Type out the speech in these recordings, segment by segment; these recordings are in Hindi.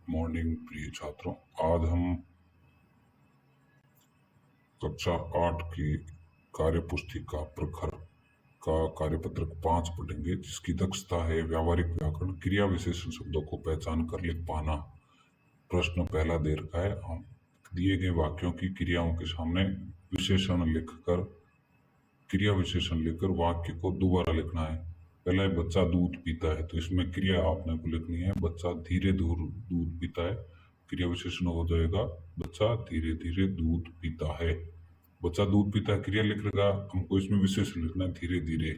मॉर्निंग प्रिय छात्रों। आज हम कक्षा 8 की कार्य पुस्तिका प्रखर का कार्यपत्रक 5 पढ़ेंगे, जिसकी दक्षता है व्यावहारिक व्याकरण, क्रिया विशेषण शब्दों को पहचान कर लिख पाना। प्रश्न पहला दे रखा है, हम दिए गए वाक्यों की क्रियाओं के सामने विशेषण लिखकर क्रिया विशेषण लिखकर वाक्य को दोबारा लिखना है। पहला है बच्चा दूध पीता है, तो इसमें क्रिया आपने को लिखनी है बच्चा धीरे दूध पीता है। क्रिया विशेषण हो जाएगा बच्चा धीरे धीरे दूध पीता है। बच्चा दूध पीता है क्रिया लिख रहेगा, हमको इसमें विशेषण लिखना है धीरे धीरे।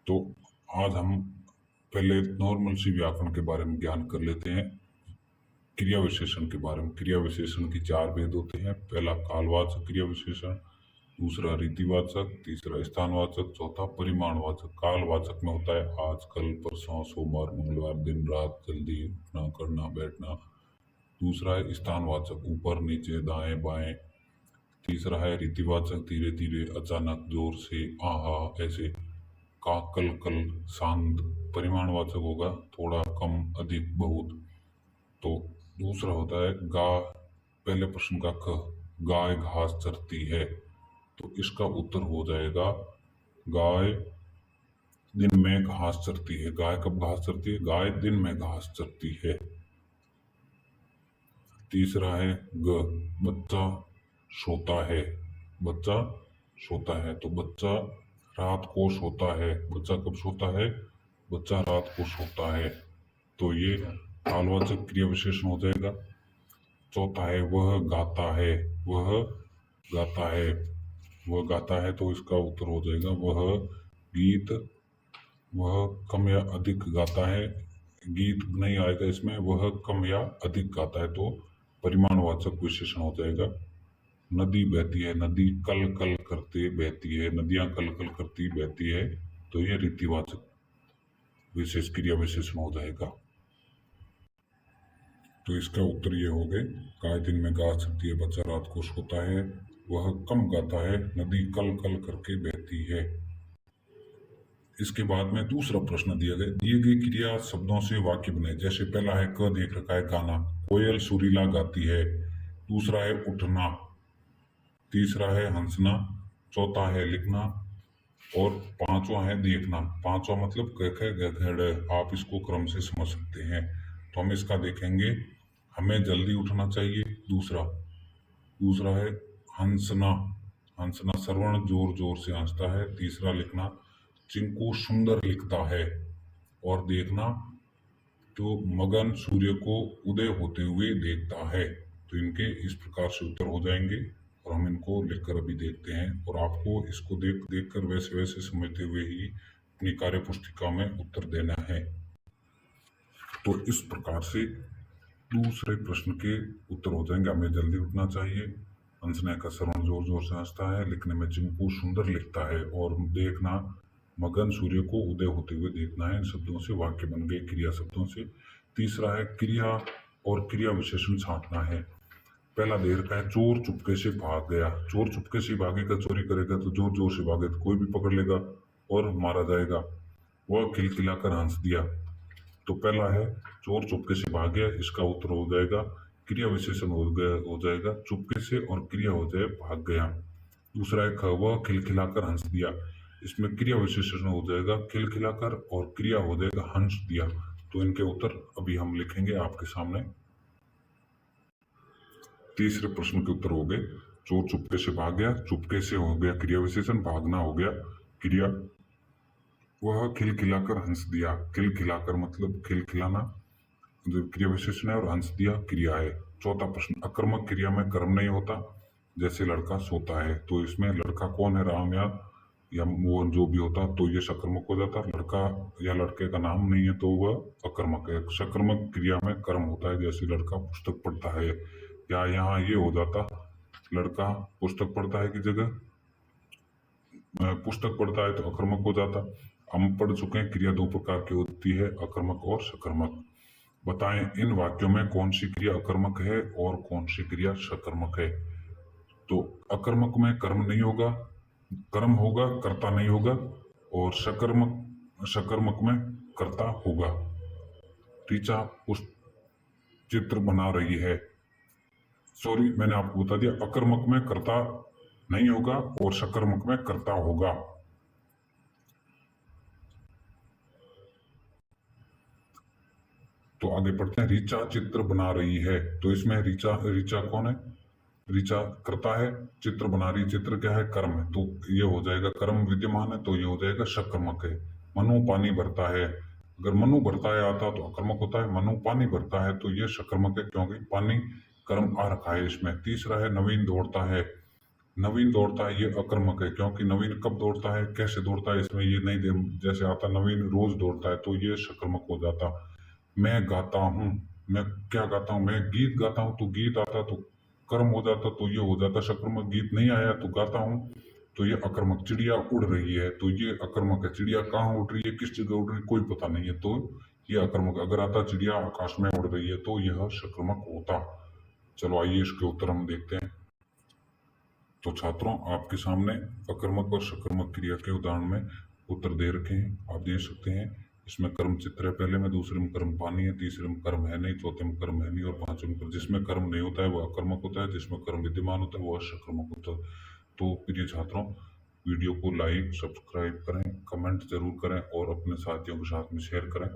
तो आज हम पहले नॉर्मल सी व्याकरण के बारे में ज्ञान कर लेते हैं। क्रिया विशेषण के बारे में, क्रिया विशेषण की 4 भेद होते हैं। पहला कालवाचक क्रिया विशेषण, दूसरा रीतिवाचक, तीसरा स्थानवाचक, चौथा परिमाणवाचक। कालवाचक में होता है आज, कल, परसों, सोमवार, मंगलवार, दिन, रात, जल्दी, उठना, करना, बैठना। दूसरा है स्थानवाचक, ऊपर, नीचे, दाएं, बाएं। तीसरा है रीतिवाचक, धीरे धीरे, अचानक, जोर से, आहा, ऐसे। का, कल, कल, शांत। परिमाणवाचक होगा थोड़ा, कम, अधिक, बहुत। तो दूसरा होता है गा, पहले प्रश्न का क, गाय घास चरती है, तो इसका उत्तर हो जाएगा गाय दिन में घास चरती है। गाय कब घास चरती है? गाय दिन में घास चरती है। तीसरा है ग, बच्चा सोता है, बच्चा सोता है, तो बच्चा रात को सोता है। बच्चा कब सोता है? बच्चा रात को सोता है, तो ये कालवाचक क्रिया विशेषण हो जाएगा। चौथा है वह गाता है, वह गाता है, वह गाता है, तो इसका उत्तर हो जाएगा वह गीत, वह कम या अधिक गाता है। गीत नहीं आएगा इसमें, वह कम या अधिक गाता है, तो परिमाणवाचक विशेषण हो जाएगा। नदी बहती है, नदी कल कल करते बहती है, नदियां कल कल करती बहती है, तो यह रीतिवाचक विशेष क्रिया विशेषण हो जाएगा। तो इसका उत्तर ये हो गए, गाय दिन में घास चरती है, बच्चा रात को सोता है, वह कम गाता है, नदी कल कल करके बहती है। इसके बाद में दूसरा प्रश्न दिया गया, दिए गए क्रिया शब्दों से वाक्य बने। जैसे पहला है क, देख रखा है गाना, कोयल सुरीला गाती है। दूसरा है उठना, तीसरा है हंसना, चौथा है लिखना, और पांचवा है देखना। पांचवा मतलब गधड़, आप इसको क्रम से समझ सकते हैं। तो हम इसका देखेंगे, हमें जल्दी उठना चाहिए। दूसरा है हंसना, हंसना श्रवण जोर जोर से हंसता है। तीसरा लिखना, चिंकू सुंदर लिखता है। और देखना, तो मगन सूर्य को उदय होते हुए देखता है। तो इनके इस प्रकार से उत्तर हो जाएंगे, और हम इनको लिखकर अभी देखते हैं, और आपको इसको देख कर वैसे वैसे समझते हुए ही अपनी कार्य पुस्तिका में उत्तर देना है। तो इस प्रकार से दूसरे प्रश्न के उत्तर हो जाएंगे, हमें जल्दी उठना चाहिए, हंसने का श्रवण जोर जोर से हंसता है, लिखने में चिंकू सुंदर लिखता है, और देखना मगन सूर्य को उदय होते हुए देखना है। इन शब्दों से वाक्य बन गए, क्रिया शब्दों से। तीसरा है क्रिया और क्रिया विशेषण छांटना है। पहला दे रखा है चोर चुपके से भाग गया। चोर चुपके से भागेगा, चोरी करेगा, तो जोर जोर से भागे तो कोई भी पकड़ लेगा और मारा जाएगा। वह खिलखिलाकर हंस दिया, तो पहला है चोर चुपके से भाग गया, इसका उत्तर हो जाएगा क्रिया विशेषण हो जाएगा चुपके से, और क्रिया हो जाए भाग गया। दूसरा है ख, वह खिलखिलाकर हंस दिया, इसमें क्रिया विशेषण हो जाएगा खिलखिलाकर, और क्रिया हो जाएगा हंस दिया। तो इनके उत्तर अभी हम लिखेंगे आपके सामने। तीसरे प्रश्न के उत्तर हो गए, चोर चुपके से भाग गया, चुपके से हो गया क्रिया विशेषण, भागना हो गया क्रिया। वह खिलखिलाकर हंस दिया, खिलखिलाकर मतलब खिलखिलाना जो क्रिया विशेषण है, और हंस दिया क्रिया है। चौथा प्रश्न, अकर्मक क्रिया में कर्म नहीं होता, जैसे लड़का सोता है, तो इसमें लड़का कौन है, राम या वो जो भी होता, तो ये सकर्मक हो जाता। लड़का या लड़के का नाम नहीं है, तो वह अकर्मक है। सकर्मक क्रिया में कर्म होता है, जैसे लड़का पुस्तक पढ़ता है, या यहाँ ये हो जाता, लड़का पुस्तक पढ़ता है की जगह पुस्तक पढ़ता है, तो अकर्मक हो जाता। हम पढ़ चुके हैं, क्रिया 2 प्रकार की होती है, अकर्मक और सकर्मक। बताएं इन वाक्यों में कौन सी क्रिया अकर्मक है और कौन सी क्रिया सकर्मक है। तो अकर्मक में कर्म नहीं होगा, कर्म होगा कर्ता नहीं होगा, और सकर्मक में कर्ता होगा। तीसरा चित्र बना रही है। सॉरी, मैंने आपको बता दिया, अकर्मक में कर्ता नहीं होगा और सकर्मक में कर्ता होगा। तो आगे पढ़ते हैं। ऋचा चित्र बना रही है, तो इसमें ऋचा ऋचा कौन है? ऋचा कर्ता है, चित्र बना रही, चित्र क्या है? कर्म है, तो ये हो जाएगा कर्म विद्यमान है, तो ये हो जाएगा सकर्मक है। मनु पानी भरता है, अगर मनु भरता है आता तो अकर्मक होता है, मनु पानी भरता है तो ये सकर्मक है, क्योंकि पानी कर्म आ रखा है इसमें। तीसरा है नवीन दौड़ता है, नवीन दौड़ता है, ये अकर्मक है, क्योंकि नवीन कब दौड़ता है, कैसे दौड़ता है, इसमें ये नहीं दे, जैसे आता नवीन रोज दौड़ता है, तो ये सकर्मक हो जाता। मैं गाता हूँ, मैं क्या गाता हूँ? मैं गीत गाता हूँ, तो गीत आता तो कर्म हो जाता, तो ये हो जाता सकर्मक। गीत नहीं आया तो गाता हूँ, तो ये अकर्मक। चिड़िया उड़ रही है, तो ये अकर्मक है। चिड़िया कहाँ उड़ रही है, किस जगह उड़ रही है, कोई पता नहीं है, तो ये अकर्मक। अगर आता चिड़िया आकाश में उड़ रही है, तो यह सकर्मक होता। चलो आइए इसके उत्तर हम देखते हैं। तो छात्रों, आपके सामने अकर्मक और सकर्मक क्रिया के उदाहरण में उत्तर दे रखे हैं, आप देख सकते हैं। इसमें कर्म चित्र है पहले में, दूसरे में कर्म पानी है, तीसरे में कर्म है नहीं, चौथे में कर्म है नहीं, और पांचवें में जिसमें कर्म नहीं होता है वह अकर्मक होता है, जिसमें कर्म विद्यमान होता है वह सकर्मक होता है। तो प्रिय छात्रों, वीडियो को लाइक सब्सक्राइब करें, कमेंट जरूर करें और अपने साथियों के साथ में शेयर करें।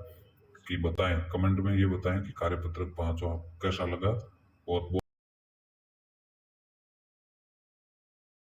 कि बताएं, कमेंट में ये बताएं कि कार्यपत्रक 5 आपको कैसा लगा। बहुत बहुत